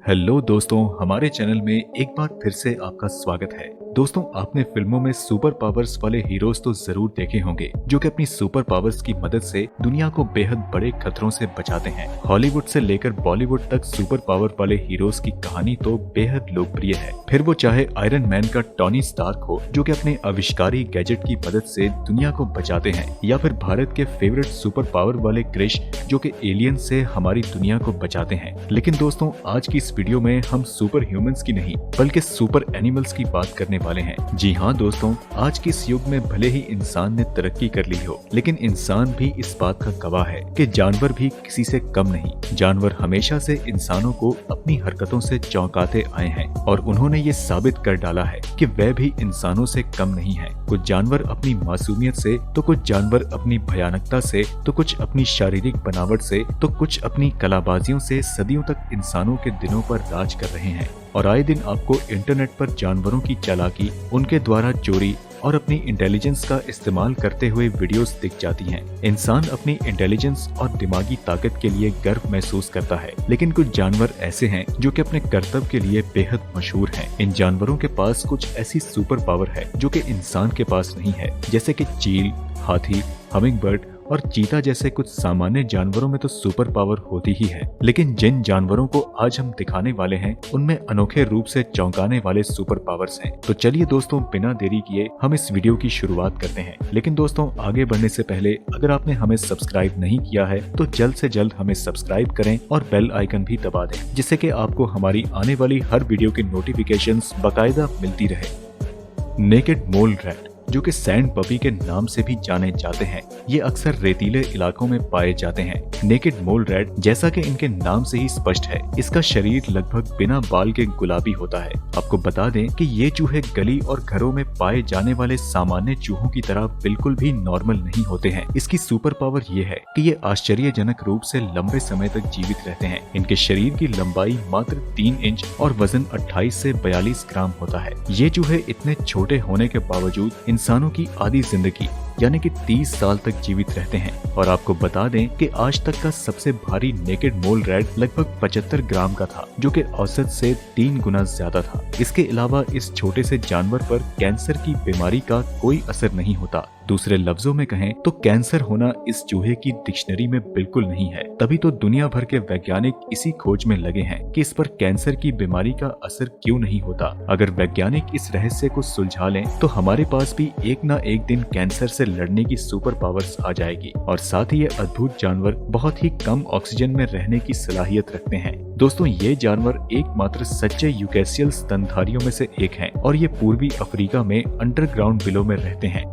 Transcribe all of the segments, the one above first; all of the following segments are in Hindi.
हेलो दोस्तों, हमारे चैनल में एक बार फिर से आपका स्वागत है। दोस्तों, आपने फिल्मों में सुपर पावर्स वाले हीरोज तो जरूर देखे होंगे जो कि अपनी सुपर पावर्स की मदद से दुनिया को बेहद बड़े खतरों से बचाते हैं। हॉलीवुड से लेकर बॉलीवुड तक सुपर पावर वाले हीरोज की कहानी तो बेहद लोकप्रिय है। फिर वो चाहे आयरन मैन का टोनी स्टार्क हो जो कि अपने आविष्कारी गैजेट की मदद से दुनिया को बचाते हैं, या फिर भारत के फेवरेट सुपर पावर वाले क्रिश जो कि एलियन से हमारी दुनिया को बचाते हैं। लेकिन दोस्तों, आज की इस वीडियो में हम सुपर ह्यूमंस की नहीं बल्कि सुपर एनिमल्स की बात करने वाले हैं। जी हाँ दोस्तों, आज के इस युग में भले ही इंसान ने तरक्की कर ली हो, लेकिन इंसान भी इस बात का गवाह है कि जानवर भी किसी से कम नहीं। जानवर हमेशा से इंसानों को अपनी हरकतों से चौंकाते आए हैं और उन्होंने ये साबित कर डाला है कि वह भी इंसानों से कम नहीं है। कुछ जानवर अपनी मासूमियत से, तो कुछ जानवर अपनी भयानकता से, तो कुछ अपनी शारीरिक बनावट से, तो कुछ अपनी कलाबाजियों से सदियों तक इंसानों के दिलों पर राज कर रहे हैं। और आए दिन आपको इंटरनेट पर जानवरों की चालाकी, उनके द्वारा चोरी और अपनी इंटेलिजेंस का इस्तेमाल करते हुए वीडियोस दिख जाती हैं। इंसान अपनी इंटेलिजेंस और दिमागी ताकत के लिए गर्व महसूस करता है, लेकिन कुछ जानवर ऐसे हैं जो कि अपने कर्तव्य के लिए बेहद मशहूर हैं। इन जानवरों के पास कुछ ऐसी सुपर पावर है जो कि इंसान के पास नहीं है, जैसे कि चील, हाथी, हमिंग बर्ड और चीता जैसे कुछ सामान्य जानवरों में तो सुपर पावर होती ही है। लेकिन जिन जानवरों को आज हम दिखाने वाले हैं उनमें अनोखे रूप से चौंकाने वाले सुपर पावर्स हैं। तो चलिए दोस्तों, बिना देरी किए हम इस वीडियो की शुरुआत करते हैं। लेकिन दोस्तों, आगे बढ़ने से पहले अगर आपने हमें सब्सक्राइब नहीं किया है तो जल्द से जल्द हमें सब्सक्राइब करें और बेल आइकन भी दबा दें, जिससे कि आपको हमारी आने वाली हर वीडियो की नोटिफिकेशंस बाकायदा मिलती रहे। नेकेड मोल रैट जो कि सैंड पपी के नाम से भी जाने जाते हैं, ये अक्सर रेतीले इलाकों में पाए जाते हैं। नेकेड मोल रैट, जैसा कि इनके नाम से ही स्पष्ट है, इसका शरीर लगभग बिना बाल के गुलाबी होता है। आपको बता दें कि ये चूहे गली और घरों में पाए जाने वाले सामान्य चूहों की तरह बिल्कुल भी नॉर्मल नहीं होते हैं। इसकी सुपर पावर ये है कि ये आश्चर्यजनक रूप से लंबे समय तक जीवित रहते हैं। इनके शरीर की लंबाई मात्र 3 इंच और वजन 28 से 42 ग्राम होता है। ये चूहे इतने छोटे होने के बावजूद इंसानों की आधी जिंदगी यानी कि 30 साल तक जीवित रहते हैं। और आपको बता दें कि आज तक का सबसे भारी नेकेड मोल रैट लगभग 75 ग्राम का था, जो कि औसत से 3 गुना ज्यादा था। इसके अलावा इस छोटे से जानवर पर कैंसर की बीमारी का कोई असर नहीं होता। दूसरे लफ्जों में कहें तो कैंसर होना इस चूहे की डिक्शनरी में बिल्कुल नहीं है। तभी तो दुनिया भर के वैज्ञानिक इसी खोज में लगे हैं कि इस पर कैंसर की बीमारी का असर क्यों नहीं होता। अगर वैज्ञानिक इस रहस्य को सुलझा लें तो हमारे पास भी एक ना एक दिन कैंसर से लड़ने की सुपर पावर्स आ जाएगी। और साथ ही ये अद्भुत जानवर बहुत ही कम ऑक्सीजन में रहने की सलाहियत रखते हैं। दोस्तों, ये जानवर एकमात्र सच्चे यूकेसियल स्तनधारियों में से एक हैं और ये पूर्वी अफ्रीका में अंडरग्राउंड बिलों में रहते हैं।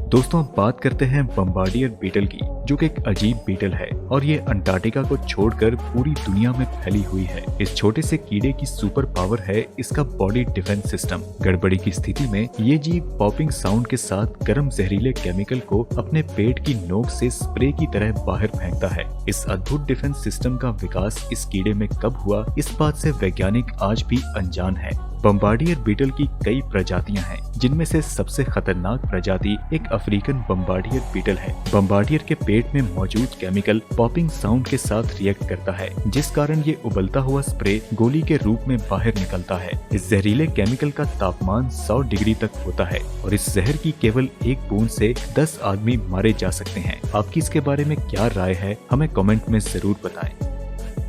दोस्तों, अब बात करते हैं बम्बार्डियर बीटल की, जो कि एक अजीब बीटल है और ये अंटार्कटिका को छोड़कर पूरी दुनिया में फैली हुई है। इस छोटे से कीड़े की सुपर पावर है इसका बॉडी डिफेंस सिस्टम। गड़बड़ी की स्थिति में ये जीव पॉपिंग साउंड के साथ गर्म जहरीले केमिकल को अपने पेट की नोक से स्प्रे की तरह बाहर फेंकता है। इस अद्भुत डिफेंस सिस्टम का विकास इस कीड़े में कब हुआ, इस बात से वैज्ञानिक आज भी अनजान है। बम्बार्डियर बीटल की कई प्रजातियां हैं, जिनमें से सबसे खतरनाक प्रजाति एक अफ्रीकन बम्बार्डियर बीटल है। बम्बार्डियर के पेट में मौजूद केमिकल पॉपिंग साउंड के साथ रिएक्ट करता है, जिस कारण ये उबलता हुआ स्प्रे गोली के रूप में बाहर निकलता है। इस जहरीले केमिकल का तापमान 100 डिग्री तक होता है और इस जहर की केवल एक बूंद से 10 आदमी मारे जा सकते हैं। आपकी इसके बारे में क्या राय है, हमें कमेंट में जरूर बताएं।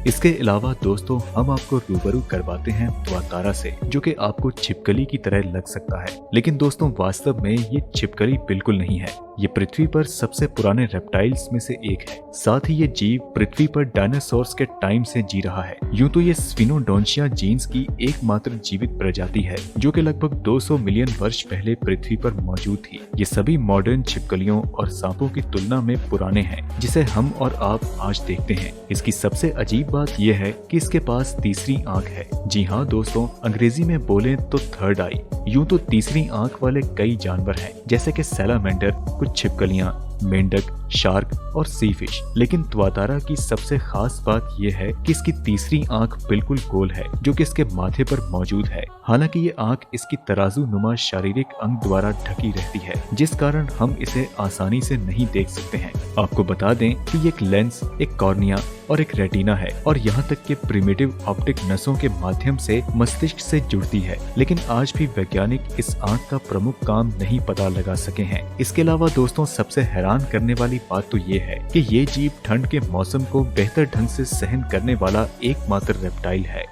इसके अलावा दोस्तों, हम आपको रूबरू करवाते हैं त्वातारा से, जो कि आपको छिपकली की तरह लग सकता है। लेकिन दोस्तों, वास्तव में ये छिपकली बिल्कुल नहीं है। ये पृथ्वी पर सबसे पुराने रेप्टाइल्स में से एक है। साथ ही ये जीव पृथ्वी पर डायनासोर्स के टाइम से जी रहा है। यूं तो ये स्फिनोडोंशिया जीन्स की एकमात्र जीवित प्रजाति है, जो कि लगभग 200 मिलियन वर्ष पहले पृथ्वी पर मौजूद थी। ये सभी मॉडर्न छिपकलियों और सांपों की तुलना में पुराने हैं, जिसे हम और आप आज देखते हैं। इसकी सबसे अजीब बात यह है कि इसके पास तीसरी आंख है। जी हाँ दोस्तों, अंग्रेजी में बोले तो थर्ड आई। यूं तो तीसरी आंख वाले कई जानवर हैं, जैसे कि सैलामेंडर, कुछ छिपकलियां, मेंढक, शार्क और सी फिश। लेकिन त्वातारा की सबसे खास बात यह है कि इसकी तीसरी आंख बिल्कुल गोल है, जो कि इसके माथे पर मौजूद है। हालांकि ये आंख इसकी तराजू नुमा शारीरिक अंग द्वारा ढकी रहती है, जिस कारण हम इसे आसानी से नहीं देख सकते हैं। आपको बता दें कि ये एक लेंस, एक कॉर्निया और एक रेटिना है, और यहाँ तक कि प्रिमिटिव ऑप्टिक नसों के माध्यम से मस्तिष्क से जुड़ती है। लेकिन आज भी वैज्ञानिक इस आंख का प्रमुख काम नहीं पता लगा सके हैं। इसके अलावा दोस्तों, सबसे हैरान करने वाली बात तो ये है कि ये जीव ठंड के मौसम को बेहतर ढंग से सहन करने वाला एकमात्र रेप्टाइल है।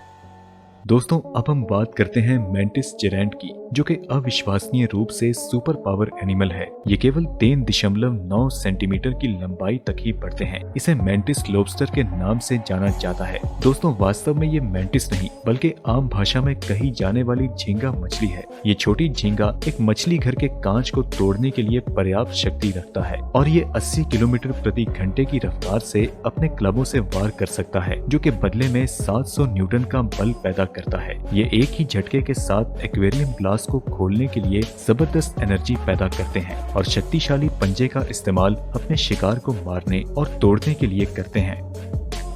दोस्तों, अब हम बात करते हैं मेंटिस जेरेंट की, जो कि अविश्वसनीय रूप से सुपर पावर एनिमल है। ये केवल 3.9 सेंटीमीटर की लंबाई तक ही बढ़ते हैं। इसे मेंटिस लोबस्टर के नाम से जाना जाता है। दोस्तों, वास्तव में ये मेंटिस नहीं बल्कि आम भाषा में कही जाने वाली झींगा मछली है। ये छोटी झींगा एक मछली घर के कांच को तोड़ने के लिए पर्याप्त शक्ति रखता है, और ये 80 किलोमीटर प्रति घंटे की रफ्तार से अपने क्लबों से वार कर सकता है, जो कि बदले में 700 न्यूटन का बल पैदा करता है। ये एक ही झटके के साथ एक्वेरियम ग्लास को खोलने के लिए जबरदस्त एनर्जी पैदा करते हैं, और शक्तिशाली पंजे का इस्तेमाल अपने शिकार को मारने और तोड़ने के लिए करते हैं।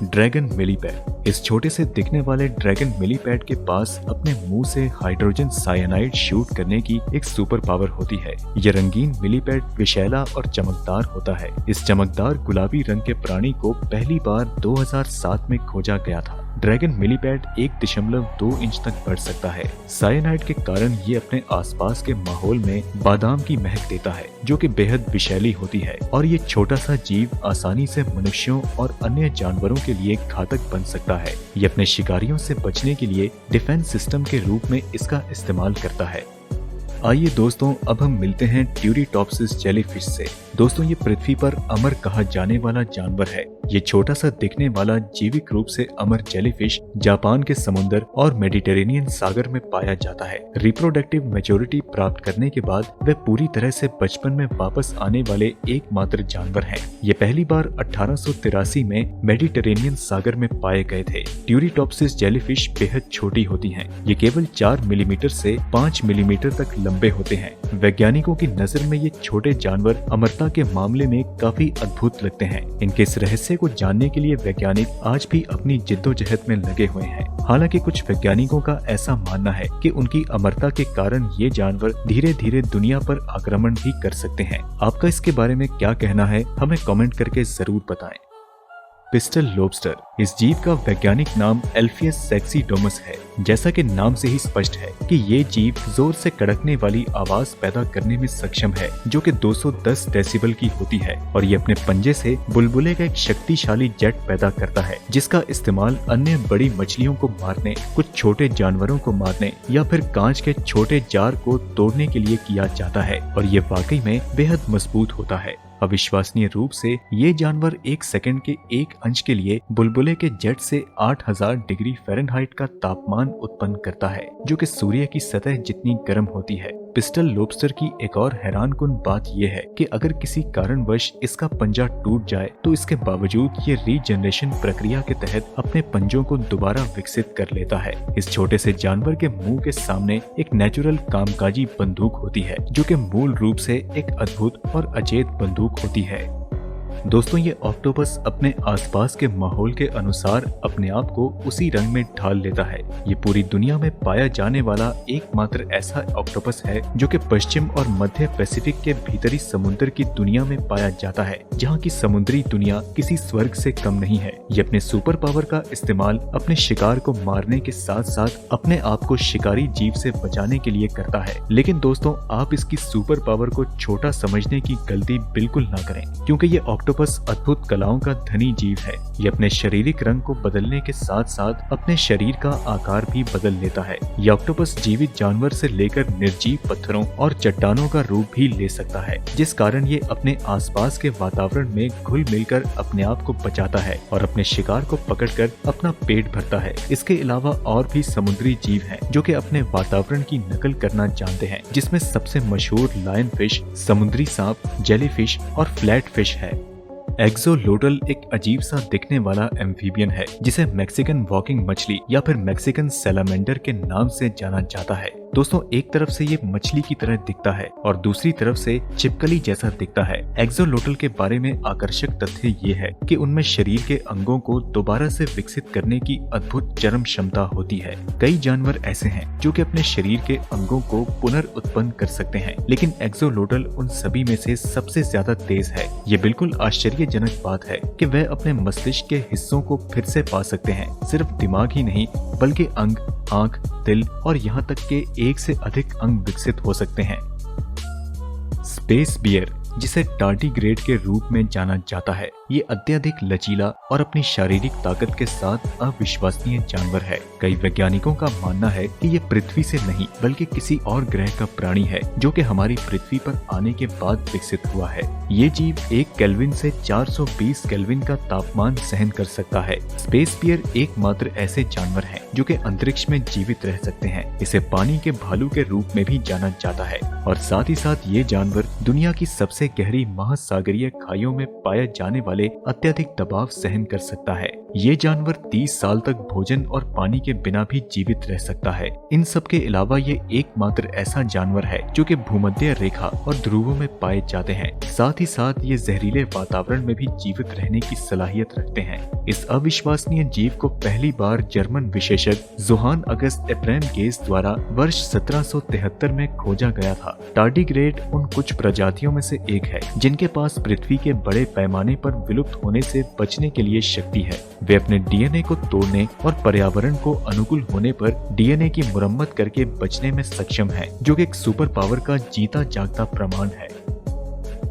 ड्रैगन मिलीपैड। इस छोटे से दिखने वाले ड्रैगन मिलीपैड के पास अपने मुंह से हाइड्रोजन साइनाइड शूट करने की एक सुपर पावर होती है। यह रंगीन मिलीपैड विषैला और चमकदार होता है। इस चमकदार गुलाबी रंग के प्राणी को पहली बार 2007 में खोजा गया था। ड्रैगन मिलीपैड 1.2 इंच तक बढ़ सकता है। साइनाइड के कारण ये अपने आसपास के माहौल में बादाम की महक देता है, जो कि बेहद विषैली होती है, और ये छोटा सा जीव आसानी से मनुष्यों और अन्य जानवरों के लिए घातक बन सकता है। ये अपने शिकारियों से बचने के लिए डिफेंस सिस्टम के रूप में इसका इस्तेमाल करता है। आइए दोस्तों, अब हम मिलते हैं ट्यूरीटॉप्सिस जेलीफिश से। दोस्तों, ये पृथ्वी पर अमर कहा जाने वाला जानवर है। ये छोटा सा दिखने वाला जैविक रूप से अमर जेलीफिश जापान के समुद्र और मेडिटेरेनियन सागर में पाया जाता है। रिप्रोडक्टिव मैच्योरिटी प्राप्त करने के बाद वे पूरी तरह से बचपन में वापस आने वाले एकमात्र जानवर हैं। ये पहली बार 1883 में मेडिटेरेनियन सागर में पाए गए थे। ट्यूरीटॉप्सिस जेलीफिश बेहद छोटी होती हैं। ये केवल 4 मिलीमीटर से 5 मिलीमीटर तक लंबे होते हैं। वैज्ञानिकों की नजर में ये छोटे जानवर अमरता के मामले में काफी अद्भुत लगते हैं। इनके इस रहस्य को जानने के लिए वैज्ञानिक आज भी अपनी जिद्दोजहद में लगे हुए हैं। हालांकि कुछ वैज्ञानिकों का ऐसा मानना है कि उनकी अमरता के कारण ये जानवर धीरे धीरे दुनिया पर आक्रमण भी कर सकते हैं। आपका इसके बारे में क्या कहना है, हमें कमेंट करके जरूर बताएं। Pistol lobster. इस जीव का वैज्ञानिक नाम एल्फियस सैक्सीडोमस है। जैसा कि नाम से ही स्पष्ट है कि ये जीव जोर से कड़कने वाली आवाज पैदा करने में सक्षम है, जो कि 210 डेसिबल की होती है, और ये अपने पंजे से बुलबुले का एक शक्तिशाली जेट पैदा करता है, जिसका इस्तेमाल अन्य बड़ी मछलियों को मारने, कुछ छोटे जानवरों को मारने या फिर कांच के छोटे जार को तोड़ने के लिए किया जाता है, और ये वाकई में बेहद मजबूत होता है। अविश्वसनीय रूप से ये जानवर 1 सेकंड के 1 अंश के लिए बुलबुले के जेट से 8000 डिग्री फ़ारेनहाइट का तापमान उत्पन्न करता है, जो कि सूर्य की सतह जितनी गर्म होती है। पिस्टल लोबस्टर की एक और हैरानकुन बात यह है कि अगर किसी कारणवश इसका पंजा टूट जाए तो इसके बावजूद ये रीजनरेशन प्रक्रिया के तहत अपने पंजों को दोबारा विकसित कर लेता है। इस छोटे से जानवर के मुंह के सामने एक नेचुरल कामकाजी बंदूक होती है, जो कि मूल रूप से एक अद्भुत और अचेत बंदूक होती है। दोस्तों, ये ऑक्टोपस अपने आसपास के माहौल के अनुसार अपने आप को उसी रंग में ढाल लेता है। ये पूरी दुनिया में पाया जाने वाला एकमात्र ऐसा ऑक्टोपस है जो कि पश्चिम और मध्य पैसिफिक के भीतरी समुद्र की दुनिया में पाया जाता है, जहाँ की समुद्री दुनिया किसी स्वर्ग से कम नहीं है। ये अपने सुपर पावर का इस्तेमाल अपने शिकार को मारने के साथ साथ अपने आप को शिकारी जीव से बचाने के लिए करता है। लेकिन दोस्तों, आप इसकी सुपर पावर को छोटा समझने की गलती बिल्कुल ना करें, क्योंकि ये ऑक्टोपस अद्भुत कलाओं का धनी जीव है। ये अपने शारीरिक रंग को बदलने के साथ साथ अपने शरीर का आकार भी बदल लेता है। ये ऑक्टोपस जीवित जानवर से लेकर निर्जीव पत्थरों और चट्टानों का रूप भी ले सकता है, जिस कारण ये अपने आसपास के वातावरण में घुल मिलकर अपने आप को बचाता है और अपने शिकार को पकड़कर अपना पेट भरता है। इसके अलावा और भी समुद्री जीव हैं जो कि अपने वातावरण की नकल करना जानते हैं, जिसमें सबसे मशहूर लायन फिश, समुद्री सांप, जेलीफिश और फ्लैट फिश है। एक्सोलोटल एक अजीब सा दिखने वाला एम्फीबियन है, जिसे मैक्सिकन वॉकिंग मछली या फिर मैक्सिकन सैलामेंडर के नाम से जाना जाता है। दोस्तों एक तरफ से ये मछली की तरह दिखता है और दूसरी तरफ से छिपकली जैसा दिखता है। एक्सोलोटल के बारे में आकर्षक तथ्य ये है कि उनमें शरीर के अंगों को दोबारा से विकसित करने की अद्भुत चरम क्षमता होती है। कई जानवर ऐसे हैं जो कि अपने शरीर के अंगों को पुनर्उत्पन्न कर सकते हैं, लेकिन एक्सोलोटल उन सभी में से सबसे ज्यादा तेज है। ये बिल्कुल आश्चर्यजनक बात है कि वह अपने मस्तिष्क के हिस्सों को फिर से पा सकते हैं। सिर्फ दिमाग ही नहीं बल्कि अंग, आंख, दिल और यहाँ तक के एक से अधिक अंग विकसित हो सकते हैं। स्पेस बियर, जिसे टार्डीग्रेड के रूप में जाना जाता है, ये अत्यधिक लचीला और अपनी शारीरिक ताकत के साथ अविश्वसनीय जानवर है। कई वैज्ञानिकों का मानना है कि ये पृथ्वी से नहीं बल्कि किसी और ग्रह का प्राणी है जो कि हमारी पृथ्वी पर आने के बाद विकसित हुआ है। ये जीव 1 केल्विन से 420 केल्विन का तापमान सहन कर सकता है। स्पेस बियर एकमात्र ऐसे जानवर हैं जो कि अंतरिक्ष में जीवित रह सकते हैं। इसे पानी के भालू के रूप में भी जाना जाता है और साथ ही साथ ये जानवर दुनिया की सबसे गहरी महासागरीय खाइयों में पाए जाने वाले अत्यधिक दबाव सहन कर सकता है। ये जानवर 30 साल तक भोजन और पानी के बिना भी जीवित रह सकता है। इन सब के अलावा ये एकमात्र ऐसा जानवर है जो कि भूमध्य रेखा और ध्रुवों में पाए जाते हैं। साथ ही साथ ये जहरीले वातावरण में भी जीवित रहने की सलाहियत रखते हैं। इस अविश्वसनीय जीव को पहली बार जर्मन विशेषज्ञ जोहान अगस्त एब्राहम-गेस द्वारा वर्ष 1773 में खोजा गया था। टार्डीग्रेड उन कुछ प्रजातियों में से एक है जिनके पास पृथ्वी के बड़े पैमाने पर विलुप्त होने से बचने के लिए शक्ति है। वे अपने डीएनए को तोड़ने और पर्यावरण को अनुकूल होने पर डीएनए की मुरम्मत करके बचने में सक्षम है, जो कि एक सुपर पावर का जीता जागता प्रमाण है।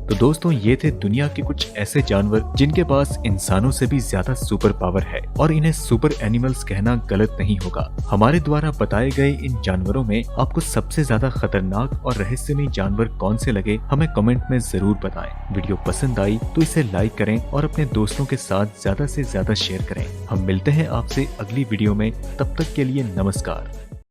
तो दोस्तों ये थे दुनिया के कुछ ऐसे जानवर जिनके पास इंसानों से भी ज्यादा सुपर पावर है और इन्हें सुपर एनिमल्स कहना गलत नहीं होगा। हमारे द्वारा बताए गए इन जानवरों में आपको सबसे ज्यादा खतरनाक और रहस्यमयी जानवर कौन से लगे हमें कमेंट में जरूर बताएं। वीडियो पसंद आई तो इसे लाइक करें और अपने दोस्तों के साथ ज्यादा से ज्यादा शेयर करें। हम मिलते हैं आपसे अगली वीडियो में, तब तक के लिए नमस्कार।